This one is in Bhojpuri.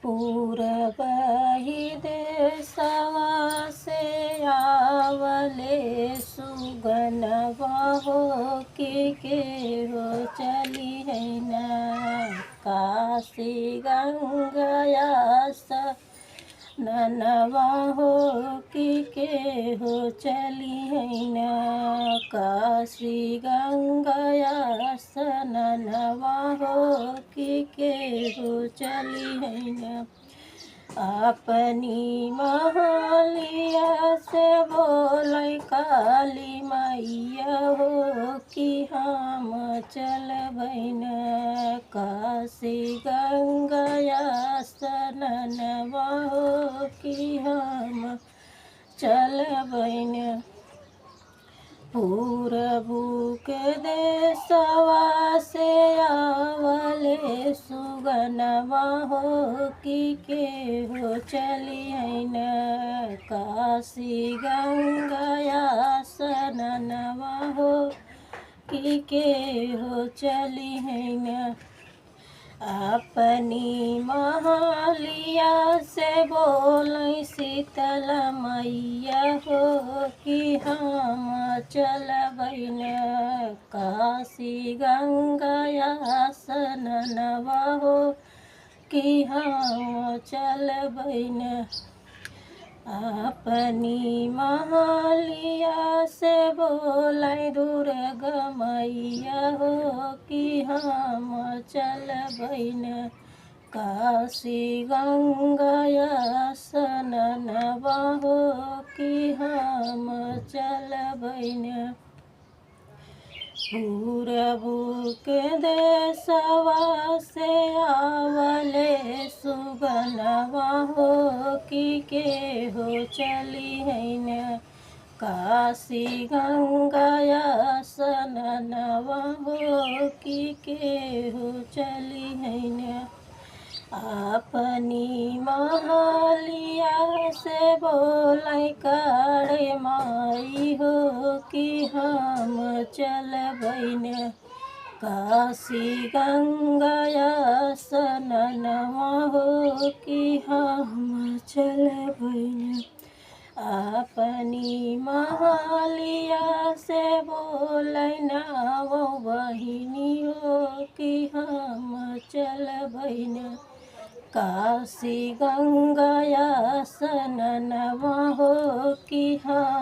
पूरबही देशवा से आवले सुगनवा हो के हो चली है न काशी गंगया ननवा हो के हो चली है न काशी गंगया ननवा हो के हो चली है न अपनी महलिया से बोलै काली मैया हो कि हम चलबै न काशी गंगया सननवा हो कि हम चलबै न पूरबू के देशवा से आवले सुगनवा हो के हो चली है न काशी गंगया सननवा हो के हो चली है न अपनी महलिया से बोलै शीतल मैया हो कि हम चलबै न काशी गंगया सननवा हो कि हम चलबै न अपनी महलिया से बोलै दुर्गा मैया हो कि हम चलबै न काशी गंगया सननवा हो कि हम चलबै न पूरबू के देशवा से आवले सुगनवा हो के हो चली है न काशी गंगया सननवा हो के हो चली है न अपनी महलिया से बोलै काळे माई हो कि हम चलबै न काशी गंगया सननवा हो कि हम चलबै न अपनी महलिया से बोलै नावो बहिनी हो कि हम चलबै न काशी गंगया सननवा हो कि हम